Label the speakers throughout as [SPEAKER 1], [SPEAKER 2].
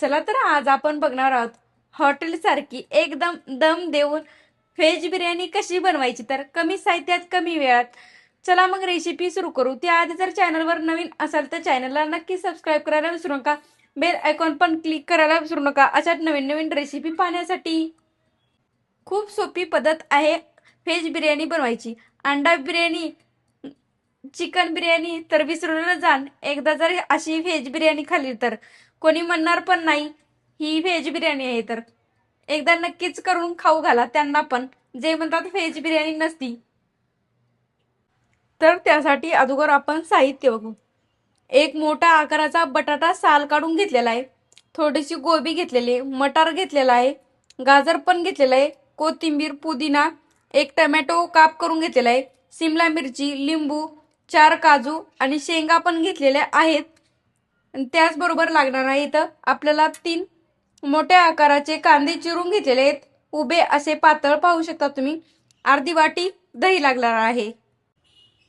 [SPEAKER 1] चला तर आज आपण बघणार आहोत हॉटेल सारखी एकदम दम देऊन व्हेज बिर्याणी कशी बनवायची तर कमी साहित्यात कमी वेळात. चला मग रेसिपी सुरू करू. त्याआधी जर चॅनलवर नवीन असाल तर चॅनलला नक्की सबस्क्राईब करायला विसरू नका. बेल आयकॉन पण क्लिक करायला विसरू नका अशा नवीन नवीन रेसिपी पाहण्यासाठी. खूप सोपी पद्धत आहे व्हेज बिर्याणी बनवायची. अंडा बिर्याणी, चिकन बिर्याणी तर विसरून जाण. एकदा जर अशी व्हेज बिर्याणी खाल्ली तर कोणी म्हणणार पण नाही ही व्हेज बिर्याणी आहे. तर एकदा नक्कीच करून खाऊ घाला त्यांना पण जे म्हणतात व्हेज बिर्याणी नसती. तर त्यासाठी अगोदर आपण साहित्य बघू. एक मोठा आकाराचा बटाटा साल काढून घेतलेला आहे, थोडीशी गोबी घेतलेली, मटार घेतलेला आहे, गाजर पण घेतलेला आहे, कोथिंबीर, पुदिना, एक टमॅटो काप करून घेतलेला आहे, सिमला मिरची, लिंबू, 4 काजू आणि शेंगा पण घेतलेल्या आहेत. त्याचबरोबर लागणार आहे इथं आपल्याला 3 मोठ्या आकाराचे कांदे चिरून घेतलेले आहेत, उभे असे पातळ पाहू शकता तुम्ही. अर्धी वाटी दही लागणार आहे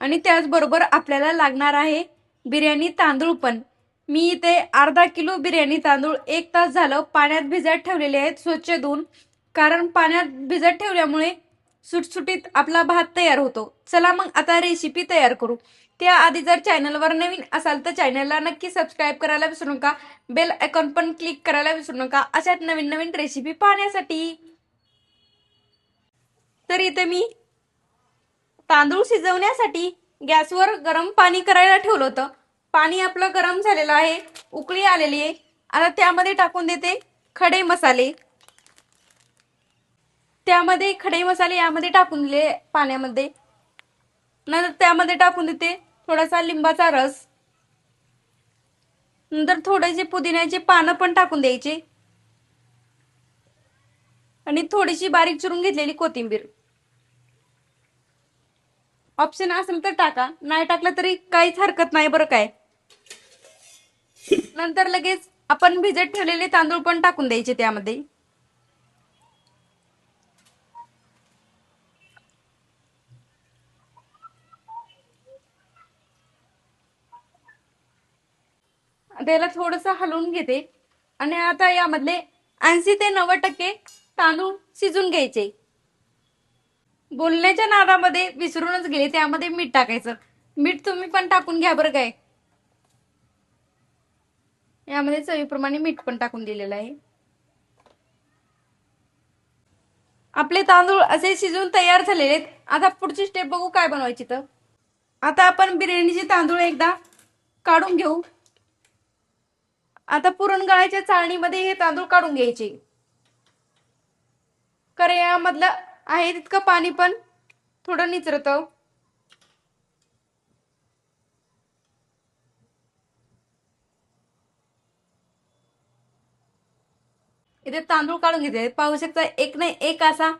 [SPEAKER 1] आणि त्याचबरोबर आपल्याला लागणार आहे बिर्याणी तांदूळ पण. मी इथे अर्धा किलो बिर्याणी तांदूळ 1 तास झालं पाण्यात भिजत ठेवलेले आहेत स्वच्छ धुवून, कारण पाण्यात भिजत ठेवल्यामुळे सुटसुटीत आपला भात तयार होतो. चला मग आता रेसिपी तयार करू. त्याआधी जर चॅनलवर नवीन असाल तर चॅनलला नक्की सबस्क्राईब करायला विसरू नका. बेल आयकॉन पण क्लिक करायला विसरू नका अशा नवीन नवीन रेसिपी पाहण्यासाठी. तर इथे मी तांदूळ शिजवण्यासाठी गॅसवर गरम पाणी करायला ठेवलं होतं. पाणी आपलं गरम झालेलं आहे, उकळी आलेली आहे. आता त्यामध्ये टाकून देते खडे मसाले. त्यामध्ये खडे मसाले यामध्ये टाकून दिले पाण्यामध्ये. नंतर त्यामध्ये टाकून देते थोडासा लिंबाचा रस. नंतर थोडेसे पुदिन्याचे पानं पण टाकून द्यायचे आणि थोडीशी बारीक चिरून घेतलेली कोथिंबीर. ऑप्शन असेल तर टाका, नाही टाकलं तरी काहीच हरकत नाही बरं काय. नंतर लगेच आपण भिजत ठेवलेले तांदूळ पण टाकून द्यायचे त्यामध्ये. त्याला थोडस हलवून घेते आणि आता यामधले 80 ते 90% तांदूळ शिजून घ्यायचे. बोलण्याच्या नादामध्ये विसरूनच गेले, त्यामध्ये मीठ टाकायचं. मीठ तुम्ही पण टाकून घ्या बरं काय. यामध्ये चवीप्रमाणे मीठ पण टाकून दिलेलं आहे. आपले तांदूळ असे शिजून तयार झालेले आहेत. आता पुढची स्टेप बघू काय बनवायची. तर आता आपण बिर्याणीचे तांदूळ एकदा काढून घेऊ. आता पुरण गळायच्या चाळणीमध्ये हे तांदूळ काढून घ्यायचे, कारण यामधलं आहे तितकं पाणी पण थोडं निचरतं. इथे तांदूळ काढून घेते, पाहू शकता एक नाही एक असा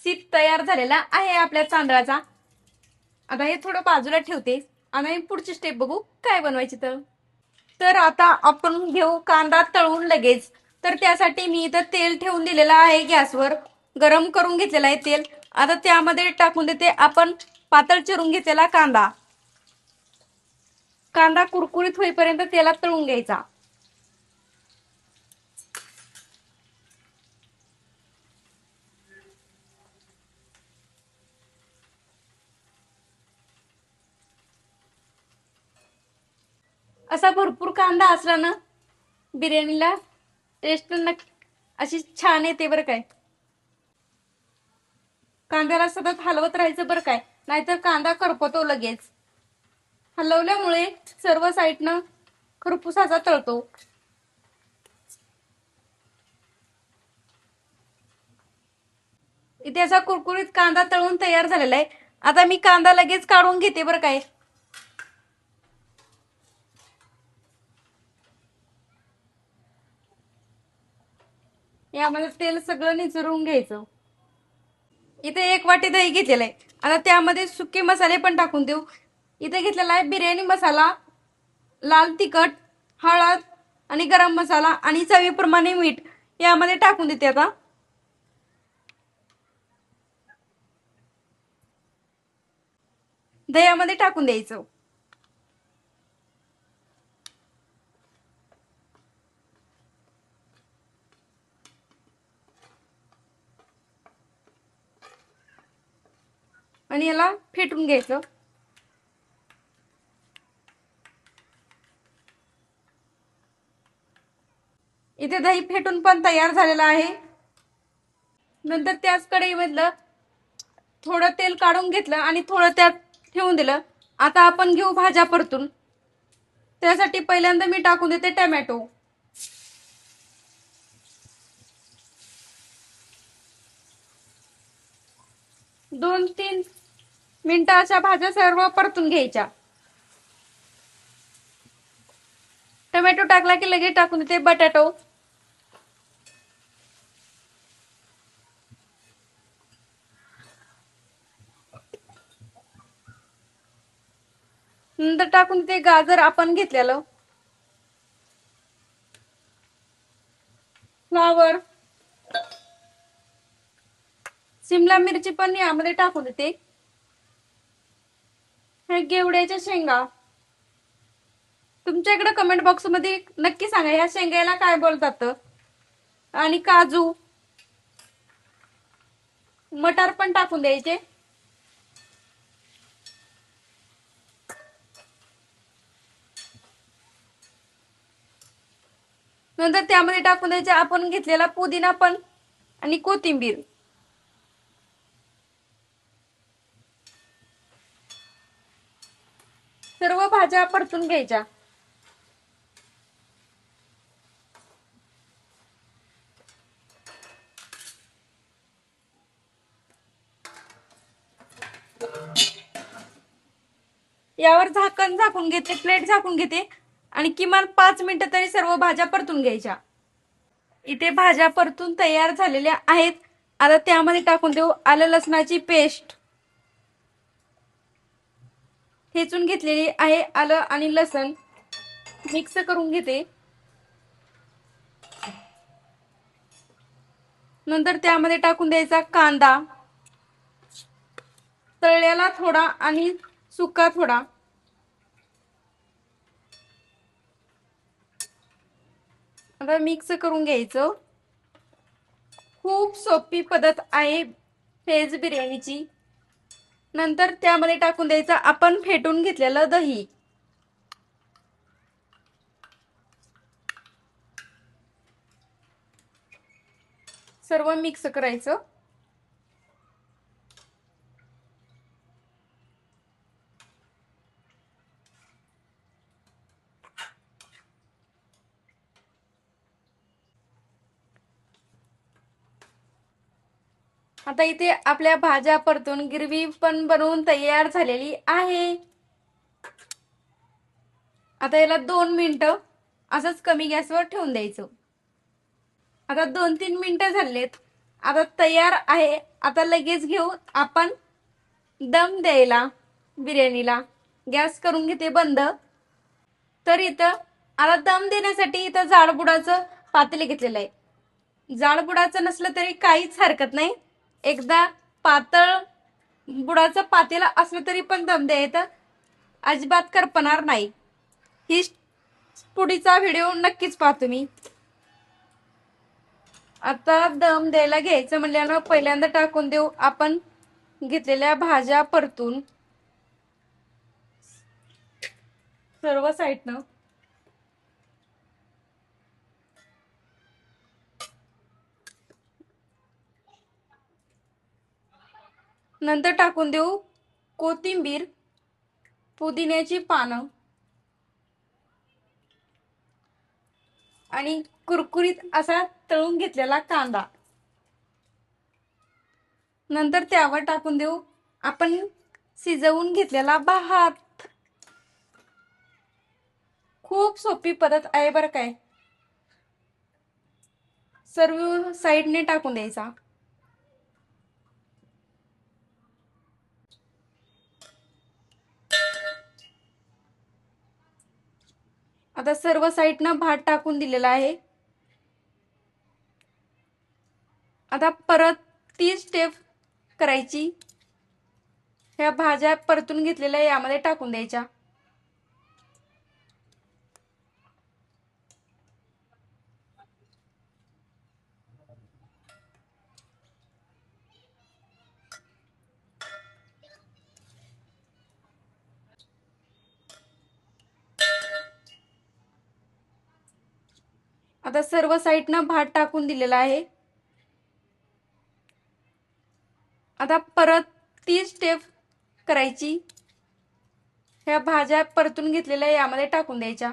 [SPEAKER 1] सीट तयार झालेला आहे आपल्या तांदळाचा. आता हे थोडं बाजूला ठेवते आणि पुढची स्टेप बघू काय बनवायची. तर आता आपण घेऊ कांदा तळून लगेच. तर त्यासाठी मी इथं तेल ठेवून दिलेलं आहे गॅसवर, गरम करून घेतलेलं आहे तेल. आता त्यामध्ये टाकून देते आपण पातळ चिरून घेतलेला कांदा. कांदा कुरकुरीत होईपर्यंत तेलात तळून घ्यायचा. असा भरपूर कांदा असला ना बिर्याणीला टेस्ट अशी छान येते बरं काय. कांद्याला सतत हलवत राहायचं बरं काय, नाहीतर कांदा करपतो लगेच. हलवल्यामुळे सर्व साईडनं खरपूस असा तळतो. इथे असा कुरकुरीत कांदा तळून तयार झालेला आहे. आता मी कांदा लगेच काढून घेते बरं काय. यामध्ये तेल सगळं निचरून घ्यायचं. इथे 1 वाटी दही घेतलेलं आहे. आता त्यामध्ये सुके मसाले पण टाकून देऊ. इथे घेतलेला आहे बिर्याणी मसाला, लाल तिखट, हळद आणि गरम मसाला आणि चवीप्रमाणे मीठ यामध्ये टाकून देते. आता दह्यामध्ये टाकून द्यायचं. आणि याला फेटून घ्यायचं. इथे दही फेटून पण तयार झालेला आहे. नंतर त्याच कढईमधलं थोडं तेल काढून घेतलं आणि थोडं त्यात ठेवून दिलं. आता आपण घेऊ भाज्या परतून. त्यासाठी पहिल्यांदा मी टाकून देते टोमॅटो. 2-3 मिनिटं अशा भाज्या सर्व परतून घ्यायच्या. टोमॅटो टाकला की लगेच टाकून देते बटाटो. नंतर टाकून देते गाजर आपण घेतलेलं. फ्लावर, शिमला मिरची पण यामध्ये टाकून देते. हे घेवड्याच्या शेंगा. तुमच्या इकडे कमेंट बॉक्स मध्ये नक्की सांगा ह्या शेंगाला काय बोलतात. आणि काजू, मटार पण टाकून द्यायचे. नंतर त्यामध्ये टाकून द्यायचे आपण घेतलेला पुदिना पण आणि कोथिंबीर. सर्व भाज्या परतून घ्यायच्या. यावर झाकण झाकून घेते, प्लेट झाकून घेते आणि किमान 5 मिनिटं तरी सर्व भाज्या परतून घ्यायच्या. इथे भाज्या परतून तयार झालेल्या आहेत. आता त्यामध्ये टाकून देऊ आलं लसणाची पेस्ट. ठेचून घेतलेली आहे आलं आणि लसण. मिक्स करून घेते. नंतर त्यामध्ये टाकून द्यायचा कांदा, तळलेला थोडा आणि सुका थोडा. आता मिक्स करून घ्यायचं. खूप सोपी पद्धत आहे व्हेज बिर्याणीची. नंतर त्यामध्ये टाकून द्यायचं आपण फेटून घेतलेलं दही. सर्व मिक्स करायचं. आता इथे आपल्या भाज्या परतून ग्रेव्ही पण बनवून तयार झालेली आहे. आता याला 2 मिनिटं असंच कमी गॅसवर ठेवून द्यायचं. आता 2-3 मिनिटं झालेत. आता तयार आहे. आता लगेच घेऊ आपण दम द्यायला बिर्याणीला. गॅस करून घेते बंद. तर इथं आता दम देण्यासाठी इथं जाडबुडाचं पातेले घेतलेलं आहे. जाडबुडाचं नसलं तरी काहीच हरकत नाही. एकदा पातळ बुडाचं पातेलं असलं तरी पण दम द्यायचं, अजिबात करपणार नाही. ही पुढीचा व्हिडिओ नक्कीच पहा तुम्ही. आता दम द्यायला घ्यायचं म्हणल्यानं पहिल्यांदा टाकून देऊ आपण घेतलेल्या भाज्या परतून सर्व साईडनं. नंतर टाकून देऊ कोथिंबीर, पुदिन्याची पानं आणि कुरकुरीत असा तळून घेतलेला कांदा. नंतर त्यावर टाकून देऊ आपण शिजवून घेतलेला भात. खूप सोपी पद्धत आहे बरं काय. सर्व साईडने टाकून द्यायचा. आता सर्व साईडनं भात टाकून दिलेला आहे. आता परत ती स्टेप करायची. ह्या भाज्या परतून घेतलेल्या यामध्ये टाकून द्यायच्या. आता सर्व साईडनं भात टाकून दिलेला आहे. आता परत ती स्टेप करायची. ह्या भाज्या परतून घेतलेल्या यामध्ये टाकून द्यायच्या.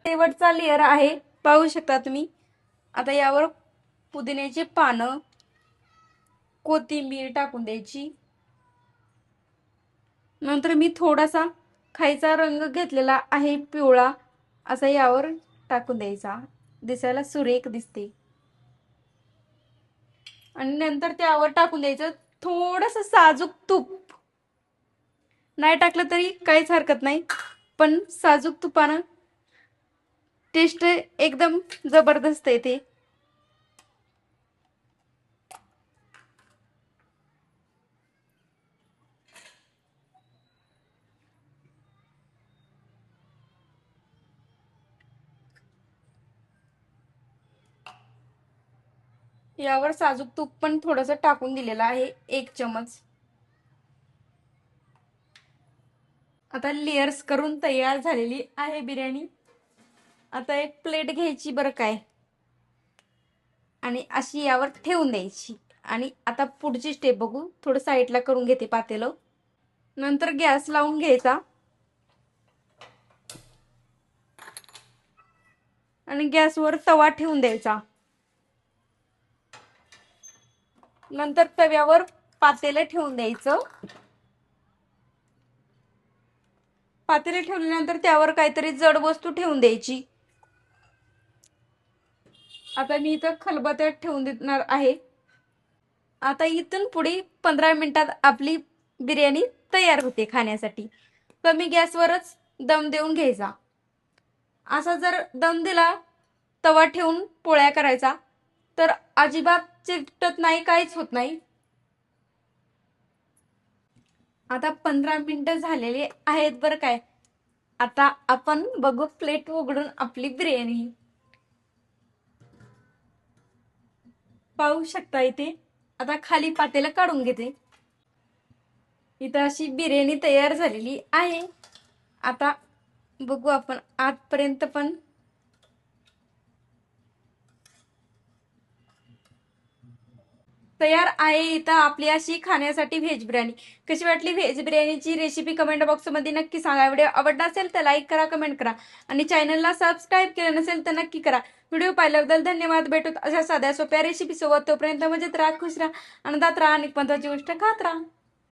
[SPEAKER 1] शेवटचा लेअर आहे, पाहू शकता तुम्ही. आता यावर पुदिन्याची पानं, कोथिंबीर टाकून द्यायची. नंतर मी थोडासा खायचा रंग घेतलेला आहे पिवळा, असा यावर टाकून द्यायचा. दिसायला सुरेख दिसते. आणि नंतर त्यावर टाकून द्यायचं थोडंसं साजूक तूप. नाही टाकलं तरी काहीच हरकत नाही, पण साजूक तुपानं टेस्ट एकदम जबरदस्त येते. यावर साजूक तूप पण थोडंसं टाकून दिलेलं आहे, 1 चमच. आता लेयर्स करून तयार झालेली आहे बिर्याणी. आता एक प्लेट घ्यायची बरं काय, आणि अशी यावर ठेवून द्यायची. आणि आता पुढची स्टेप बघू. थोडं साईडला करून घेते पातेलं. नंतर गॅस लावून घ्यायचा आणि गॅसवर तवा ठेवून द्यायचा. नंतर तव्यावर पातेलं ठेवून द्यायचं. पातेले ठेवल्यानंतर त्यावर काहीतरी जड वस्तू ठेवून द्यायची. आता मी इथं खलबत्त्यात ठेवून देणार आहे. आता इथून पुढे 15 मिनिटात आपली बिर्याणी तयार होते खाण्यासाठी. कमी गॅसवरच दम देऊन घ्यायचा. असा जर दम दिला, तवा ठेवून पोळ्या करायचा, तर अजिबात चिकटत नाही, काहीच होत नाही. आता 15 मिनिटं झालेली आहेत बरं काय. आता आपण बघू प्लेट उघडून आपली बिर्याणी. पाहू शकता इथे. आता खाली पातेलं काढून घेते. इथं अशी बिर्याणी तयार झालेली आहे. आता बघू आपण आतपर्यंत पण. तयार आहे इथं आपली अशी खाण्यासाठी व्हेज बिर्याणी. कशी वाटली व्हेज बिर्याणीची रेसिपी कमेंट बॉक्समध्ये नक्की सांगा. व्हिडिओ आवडला असेल तर लाईक करा, कमेंट करा आणि चॅनलला सबस्क्राईब केलं नसेल तर नक्की करा. व्हिडिओ पाहिल्याबद्दल धन्यवाद. भेटूत अशा साध्या सोप्या रेसिपी सोबत. तोपर्यंत मजेत राहा, खुश राहा, आनंदात राहा आणि महत्त्वाची गोष्ट खात राहा.